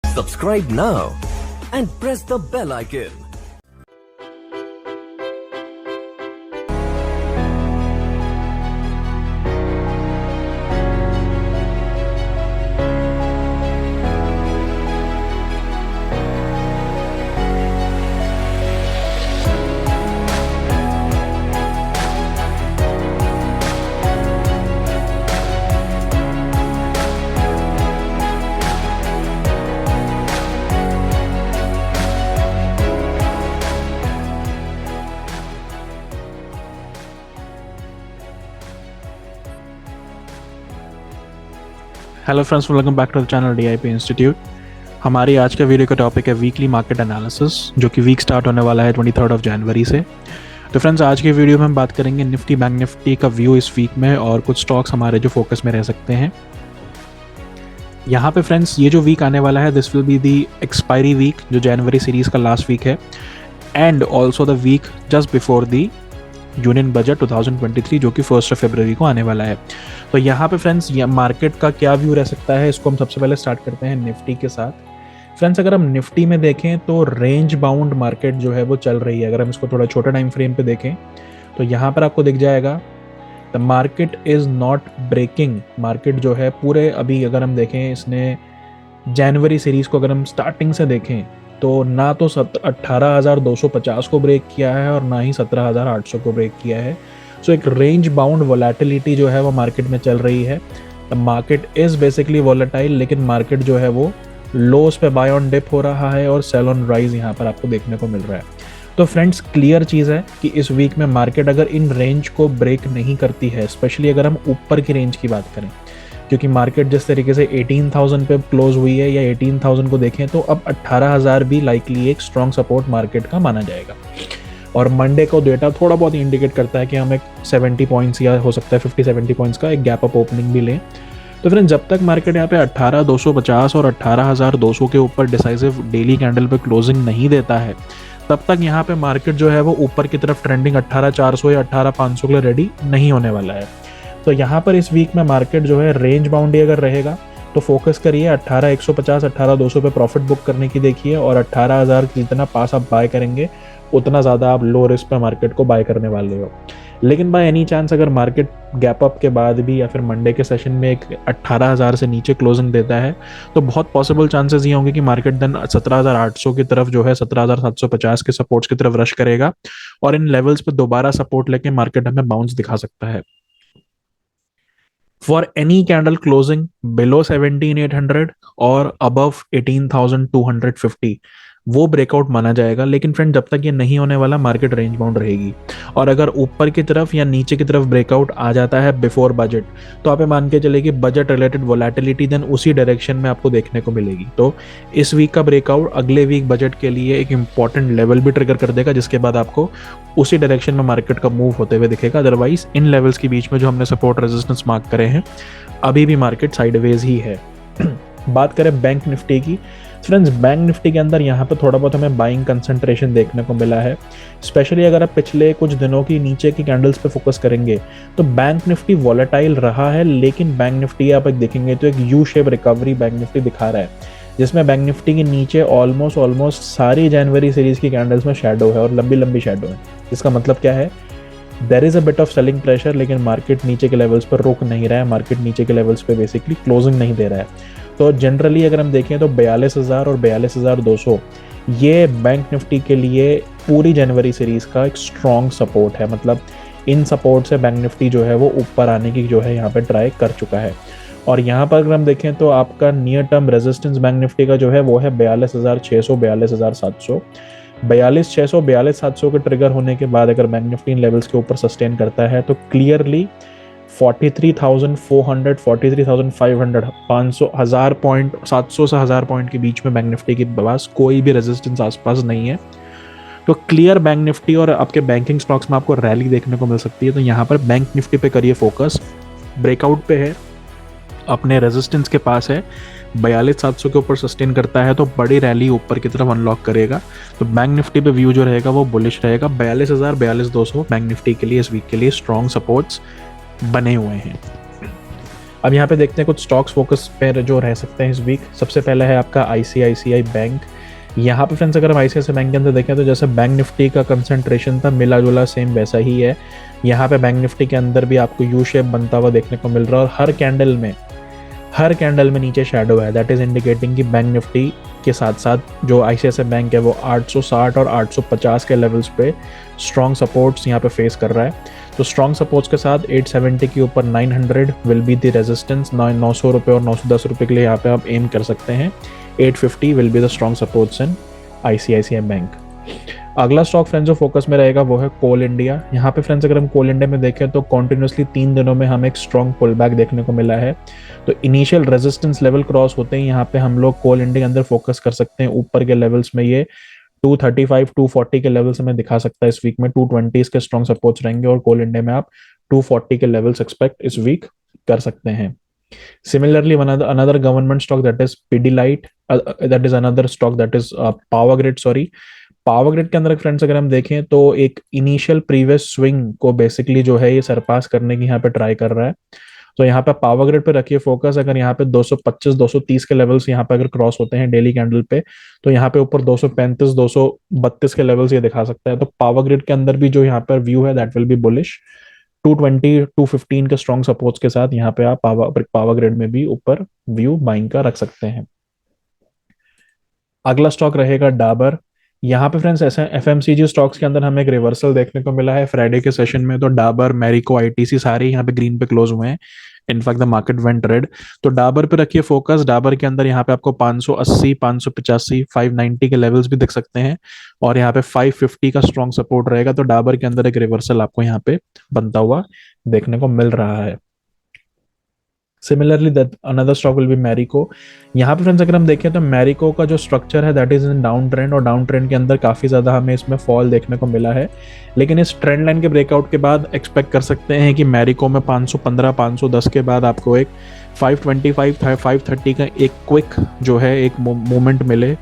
Subscribe now and press the bell icon. Hello friends, welcome back to the channel DIP institute. हमारी आज का video का topic है weekly market analysis, जो कि वीक स्टार्ट होने वाला है 23 जनवरी से। तो फ्रेंड्स, आज के वीडियो में हम बात करेंगे निफ्टी बैंक निफ्टी का व्यू इस वीक में और कुछ स्टॉक्स हमारे जो फोकस में रह सकते हैं। यहाँ पे फ्रेंड्स, ये जो वीक आने वाला है this will be the expiry week, जो जनवरी सीरीज का लास्ट वीक है, and also the week just before the union budget 2023, जो कि 1 फरवरी को आने वाला है। तो यहाँ पे फ्रेंड्स, मार्केट का क्या व्यू रह सकता है, इसको हम सबसे पहले स्टार्ट करते हैं निफ्टी के साथ। फ्रेंड्स, अगर हम निफ्टी में देखें तो रेंज बाउंड मार्केट जो है वो चल रही है। अगर हम इसको थोड़ा छोटा टाइम फ्रेम पे देखें तो यहाँ पर आपको दिख जाएगा the market is not breaking. Market जो है पूरे, अभी अगर हम देखें इसने जनवरी सीरीज को अगर हम स्टार्टिंग से देखें तो ना तो 18,250 को ब्रेक किया है और ना ही 17,800 को ब्रेक किया है। सो एक रेंज बाउंड वोलेटिलिटी जो है वो मार्केट में चल रही है। The market is basically volatile, लेकिन मार्केट जो है वो लोस पे बाय ऑन डिप हो रहा है और सेल ऑन राइज यहाँ पर आपको देखने को मिल रहा है। तो फ्रेंड्स, क्लियर चीज़ है कि इस वीक में मार्केट अगर इन रेंज को ब्रेक नहीं करती है, स्पेशली अगर हम ऊपर की रेंज की बात करें, क्योंकि मार्केट जिस तरीके से 18,000 पे क्लोज हुई है या 18,000 को देखें तो अब 18,000 भी लाइकली एक स्ट्रॉन्ग सपोर्ट मार्केट का माना जाएगा। और मंडे को डेटा थोड़ा बहुत इंडिकेट करता है कि हम एक 70 पॉइंट्स या हो सकता है 50-70 पॉइंट्स का एक गैप अप ओपनिंग भी लें। तो फ्रेंड्स, जब तक मार्केट यहाँ पे 18,250 और 18,200 के ऊपर डिसाइसिव डेली कैंडल पे क्लोजिंग नहीं देता है, तब तक यहाँ पे मार्केट जो है वो ऊपर की तरफ ट्रेंडिंग 18,400 या 18,500 के लिए रेडी नहीं होने वाला है। तो यहाँ पर इस वीक में मार्केट जो है रेंज बाउंड अगर रहेगा तो फोकस करिए 18,150 18,200 पे प्रॉफिट बुक करने की देखिए, और 18,000 जितना पास आप बाय करेंगे उतना ज़्यादा आप लो रिस्क पे मार्केट को बाय करने वाले हो। लेकिन बाय एनी चांस अगर मार्केट गैप अप के बाद भी या फिर मंडे के सेशन में एक 18,000 से नीचे क्लोजिंग देता है तो बहुत पॉसिबल चांसेस ये होंगे कि मार्केट देन 17,800 की तरफ जो है 17,750 के सपोर्ट्स की तरफ रश करेगा और इन लेवल्स पे दोबारा सपोर्ट लेके मार्केट हमें बाउंस दिखा सकता है। For any candle closing below 17,800 और above 18,250 वो ब्रेकआउट माना जाएगा। लेकिन फ्रेंड, जब तक ये नहीं होने वाला मार्केट रेंज बाउंड रहेगी। और अगर ऊपर की तरफ या नीचे की तरफ ब्रेकआउट आ जाता है बिफोर बजट, तो आप मान के चले कि बजट रिलेटेड वोलेटिलिटी देन उसी डायरेक्शन में आपको देखने को मिलेगी। तो इस वीक का ब्रेकआउट अगले वीक बजट के लिए एक इंपॉर्टेंट लेवल भी ट्रिगर कर देगा, जिसके बाद आपको उसी डायरेक्शन में मार्केट का मूव होते हुए दिखेगा। अदरवाइज इन लेवल्स के बीच में जो हमने सपोर्ट रेजिस्टेंस मार्क करे हैं, अभी भी मार्केट साइडवेज ही है। बात करें बैंक निफ्टी की, फ्रेंड्स, बैंक निफ्टी के अंदर यहाँ पे थोड़ा बहुत हमें बाइंग कंसंट्रेशन देखने को मिला है। स्पेशली अगर आप पिछले कुछ दिनों की नीचे की कैंडल्स पे फोकस करेंगे तो बैंक निफ्टी वॉलेटाइल रहा है, लेकिन बैंक निफ्टी आप एक देखेंगे तो एक U shape recovery bank Nifty दिखा रहा है, जिसमें बैंक निफ्टी के नीचे ऑलमोस्ट सारी जनवरी सीरीज की कैंडल्स में शेडो है और लंबी लंबी शेडो है। इसका मतलब क्या है? There is a bit of selling pressure, लेकिन मार्केट नीचे के लेवल्स पर रुक नहीं रहा है। मार्केट नीचे के लेवल्स पे बेसिकली क्लोजिंग नहीं दे रहा है। तो जनरली अगर हम देखें तो 42,000 और 42,200 ये बैंक निफ्टी के लिए पूरी जनवरी सीरीज का एक स्ट्रॉन्ग सपोर्ट है। मतलब इन सपोर्ट से बैंक निफ्टी जो है वो ऊपर आने की जो है यहाँ पे ट्राई कर चुका है। और यहाँ पर अगर हम देखें तो आपका near term resistance bank Nifty का जो है वो है 42,600 42,700। 42,600 42,700 के ट्रिगर होने के बाद अगर बैंक निफ्टी इन लेवल्स के ऊपर सस्टेन करता है तो क्लियरली 43,400 43,500 500 1000 पॉइंट 700 से 1000 पॉइंट के बीच में बैंक निफ्टी के पास कोई भी रेजिस्टेंस आसपास नहीं है। तो क्लियर बैंक निफ्टी और आपके बैंकिंग स्टॉक्स में आपको रैली देखने को मिल सकती है। तो यहाँ पर बैंक निफ्टी पे करिए फोकस, ब्रेकआउट पे है, अपने रेजिस्टेंस के पास है, 42,700 के ऊपर सस्टेन करता है तो बड़ी रैली ऊपर की तरफ अनलॉक करेगा। तो बैंक निफ्टी पे व्यू जो रहेगा वो बुलिश रहेगा। 42,000 42,200 बैंक निफ्टी के लिए इस वीक के लिए स्ट्रॉन्ग सपोर्ट्स बने हुए हैं। अब यहाँ पे देखते हैं कुछ स्टॉक्स फोकस पे जो रह सकते हैं इस वीक। सबसे पहला है आपका आईसीआईसीआई बैंक। यहाँ पे फ्रेंड्स अगर हम आईसीआईसीआई बैंक के अंदर देखें तो जैसे बैंक निफ्टी का कंसंट्रेशन था मिला जुला सेम वैसा ही है। यहाँ पे बैंक निफ्टी के अंदर भी आपको यू शेप बनता हुआ देखने को मिल रहा है और हर कैंडल में नीचे शेडो है। दैट इज इंडिकेटिंग कि बैंक निफ्टी के साथ साथ जो आईसीआईसीआई बैंक है वो 860 और 850 के लेवल्स पे स्ट्रॉन्ग सपोर्ट्स यहाँ पे फेस कर रहा है। तो स्ट्रॉन्ग सपोर्ट्स के साथ 870 के ऊपर 900 विल बी द रेजिस्टेंस। 900 रुपये और 910 रुपये के लिए यहाँ पे आप एम कर सकते हैं। 850 will be the strong supports in ICICI bank. अगला स्टॉक फ्रेंड्स जो फोकस में रहेगा वो है कोल इंडिया। यहाँ पे फ्रेंड्स अगर हम कोल इंडिया में देखें तो कॉन्टिन्यूसली 3 दिनों में हमें एक स्ट्रॉन्ग पुल बैक देखने को मिला है। तो इनिशियल रेजिस्टेंस लेवल क्रॉस होते ही यहाँ पे हम लोग कोल इंडिया के अंदर फोकस कर सकते हैं। ऊपर के लेवल्स में ये 235 240 के लेवल्स हमें दिखा सकता है इस वीक में। 220 के स्ट्रॉन्ग सपोर्ट्स रहेंगे और कोल इंडिया में आप 240 के लेवल्स एक्सपेक्ट इस वीक कर सकते हैं। Similarly, another government stock that is Pidilite, that is another stock that is Power Grid, sorry. Power grid के अंदर फ्रेंड्स अगर हम देखें तो एक इनिशियल प्रीवियस स्विंग को बेसिकली जो है ये सरपास करने की यहाँ पे ट्राई कर रहा है। तो यहाँ पे पावर ग्रिड पे रखिए फोकस। अगर यहाँ पे 225 230 के लेवल्स यहाँ पे अगर क्रॉस होते हैं डेली कैंडल पे तो यहाँ पे ऊपर 235 232 के लेवल्स ये दिखा सकता है। तो पावर ग्रिड के अंदर भी जो यहाँ पर व्यू है दैट विल बी बुलिश। 220 215 के स्ट्रॉन्ग सपोर्ट्स के साथ यहाँ पे आप पावर ग्रिड में भी ऊपर व्यू बाइंग का रख सकते हैं। अगला स्टॉक रहेगा डाबर। यहाँ पे फ्रेंड्स ऐसे एफएमसीजी स्टॉक्स के अंदर हमें एक रिवर्सल देखने को मिला है फ्राइडे के सेशन में। तो डाबर, मैरिको, आईटीसी सारे यहाँ पे ग्रीन पे क्लोज हुए हैं। In fact the market went red. तो डाबर पे रखिए फोकस। डाबर के अंदर यहाँ पे आपको 580 585 590 के लेवल्स भी दिख सकते हैं और यहाँ पे 550 का स्ट्रॉन्ग सपोर्ट रहेगा। तो डाबर के अंदर एक रिवर्सल आपको यहाँ पे बनता हुआ देखने को मिल रहा है। Similarly that another stock will be Marico. यहाँ पे फ्रेंड्स अगर हम देखें तो मैरिको का जो स्ट्रक्चर है that is in down trend और डाउन ट्रेंड के अंदर काफ़ी ज़्यादा हमें इसमें फॉल देखने को मिला है। लेकिन इस ट्रेंड लाइन के ब्रेकआउट के बाद एक्सपेक्ट कर सकते हैं कि मैरिको में 515 510 के बाद आपको एक 525 530 का एक क्विक जो है एक मोमेंट मिले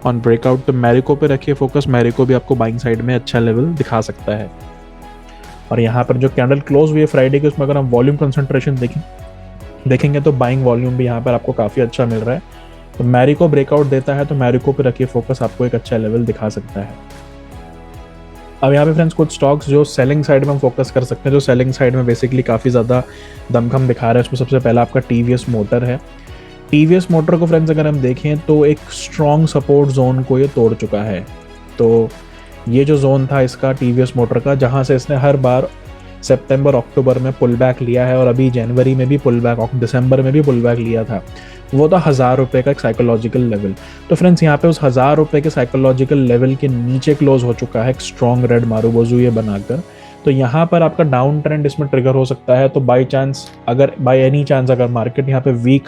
ऑन ब्रेकआउट। तो मैरिको पे रखिए फोकस। मैरिको भी आपको बाइंग साइड में अच्छा लेवल दिखा सकता है। और यहाँ पर जो कैंडल क्लोज हुई है फ्राइडे के उसमें अगर हम वॉल्यूम कंसंट्रेशन देखेंगे तो बाइंग वॉल्यूम भी यहाँ पर आपको काफ़ी अच्छा मिल रहा है। तो मैरिको ब्रेकआउट देता है तो मैरिको पे रखिए फोकस, आपको एक अच्छा लेवल दिखा सकता है। अब यहाँ पे फ्रेंड्स कुछ स्टॉक्स जो सेलिंग साइड में हम फोकस कर सकते हैं, जो सेलिंग साइड में बेसिकली काफ़ी ज़्यादा दमखम दिखा रहा है। उसमें सबसे पहला आपका टीवीएस मोटर है। टीवीएस मोटर को फ्रेंड्स अगर हम देखें तो एक स्ट्रॉन्ग सपोर्ट जोन को ये तोड़ चुका है। तो ये जो जोन था इसका टीवीएस मोटर का, जहाँ से इसने हर बार सितंबर अक्टूबर में पुल बैक लिया है और अभी जनवरी में भी पुल बैक, दिसंबर में भी पुल बैक लिया था, वो था 1000 रुपये का एक साइकोलॉजिकल लेवल। तो फ्रेंड्स यहाँ पे उस 1000 रुपये के साइकोलॉजिकल लेवल के नीचे क्लोज हो चुका है एक स्ट्रॉन्ग रेड मारूबोजू ये बनाकर। तो यहाँ पर आपका डाउन ट्रेंड इसमें ट्रिगर हो सकता है। तो बाई चांस अगर बाई एनी चांस अगर मार्केट यहाँ पे वीक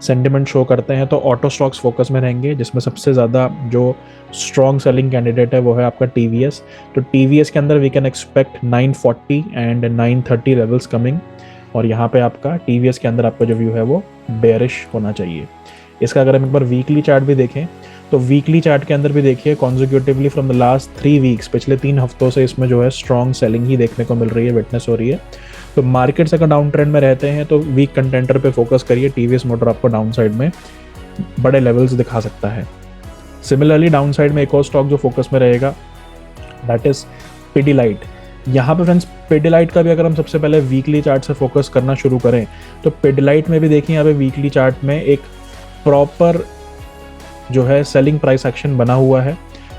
सेंटिमेंट शो करते हैं तो ऑटो स्टॉक्स फोकस में रहेंगे, जिसमें सबसे ज़्यादा जो स्ट्रॉन्ग सेलिंग कैंडिडेट है वो है आपका टीवीएस। तो टीवीएस के अंदर we can expect 940 and 930 levels coming. और यहाँ पे आपका टीवीएस के अंदर आपका जो व्यू है वो बेरिश होना चाहिए। इसका अगर हम एक बार वीकली चार्ट भी देखें तो वीकली चार्ट के अंदर भी देखिए consecutively from the last 3 weeks, पिछले 3 हफ्तों से इसमें जो है स्ट्रॉन्ग सेलिंग ही देखने को मिल रही है, विटनेस हो रही है। तो मार्केट्स अगर डाउन ट्रेंड में रहते हैं तो वीक कंटेंटर पे फोकस करिए। टीवीएस मोटर आपको डाउन साइड में बड़े लेवल्स दिखा सकता है। सिमिलरली डाउन साइड में एक और स्टॉक जो फोकस में रहेगा दैट इज पिडिलाइट। यहाँ पे फ्रेंड्स पिडिलाइट का भी अगर हम सबसे पहले वीकली चार्ट से फोकस करना शुरू करें तो पिडिलाइट में भी देखिए यहाँ पे वीकली चार्ट में एक प्रॉपर जो है सेलिंग प्राइस एक्शन बना हुआ है।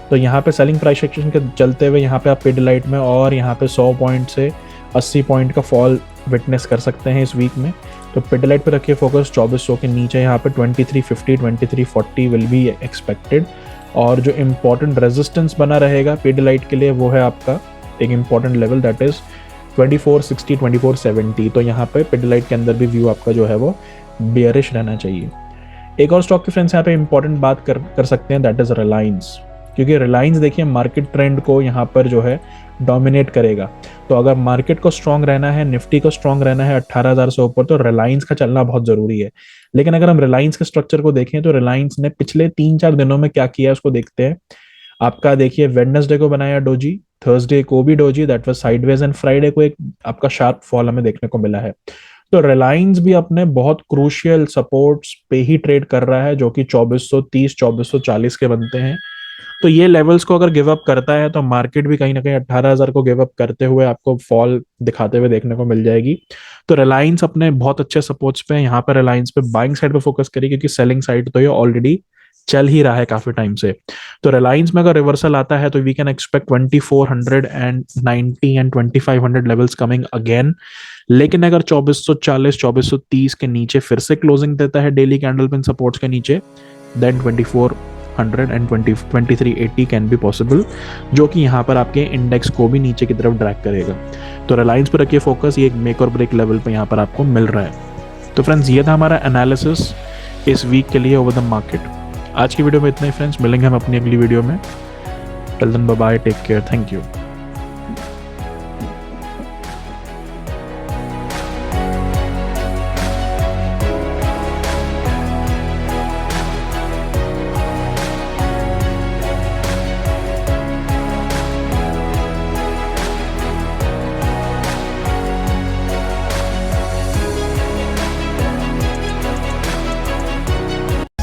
तो यहाँ पे सेलिंग प्राइस एक्शन के चलते हुए यहाँ पे आप पिडिलाइट में और यहाँ पे 100 पॉइंट से 80 पॉइंट का फॉल विटनेस कर सकते हैं इस वीक में। तो पिडिलाइट पे रखिए फोकस। 2400 के नीचे यहाँ पे 2350 2340 विल बी एक्सपेक्टेड। और जो इम्पोर्टेंट रेजिस्टेंस बना रहेगा पिडिलाइट के लिए वो है आपका एक इम्पॉर्टेंट लेवल दैट इज 2460 2470। तो यहाँ पे पिडिलाइट के अंदर भी व्यू आपका जो है वो बेयरिश रहना चाहिए। एक और स्टॉक की फ्रेंड्स यहाँ पे इंपॉर्टेंट बात कर सकते हैं दैट इज रिलायंस, क्योंकि रिलायंस देखिए मार्केट ट्रेंड को यहाँ पर जो है डोमिनेट करेगा। तो अगर मार्केट को स्ट्रांग रहना है, निफ्टी को स्ट्रांग रहना है 18,000 से ऊपर, तो रिलायंस का चलना बहुत जरूरी है। लेकिन अगर हम रिलायंस के स्ट्रक्चर को देखें तो रिलायंस ने पिछले 3-4 दिनों में क्या किया है उसको देखते हैं। आपका देखिए वेडनेसडे को बनाया डोजी, थर्सडे को भी doji that was sideways, and Friday को एक आपका शार्प फॉल हमें देखने को मिला है। तो रिलायंस भी अपने बहुत क्रूशियल सपोर्ट्स पे ही ट्रेड कर रहा है, जो कि 2430 2440 के बनते हैं। तो ये लेवल्स को अगर गिव अप करता है तो मार्केट भी कहीं ना कहीं 18,000 को गिव अप करते हुए आपको फॉल दिखाते हुए देखने को मिल जाएगी। तो रिलायंस अपने बहुत अच्छे सपोर्ट्स पे, यहाँ पर रिलायंस पे बाइंग साइड पे फोकस करिए, क्योंकि सेलिंग साइड तो ये ऑलरेडी चल ही रहा है काफी टाइम से। तो रिलायंस में अगर रिवर्सल आता है तो we can expect 2490 and 2500 levels coming again. लेकिन अगर 2440 2430 के नीचे फिर से क्लोजिंग देता है डेली कैंडल पिन सपोर्ट्स के नीचे, then 2400 and 2380 can be possible, जो कि यहाँ पर आपके इंडेक्स को भी नीचे की तरफ ड्रैग करेगा। तो रिलायंस पर रखिए फोकस, ये एक मेक और ब्रेक लेवल पे यहाँ पर आपको मिल रहा है। तो फ्रेंड्स, ये था हमारा एनालिसिस इस वीक के लिए ओवर द मार्केट। आज की वीडियो में इतना ही फ्रेंड्स, मिलेंगे हम अपनी अगली वीडियो में। Till then bye bye, take care, thank you.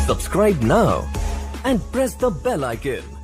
Subscribe now and press the bell icon.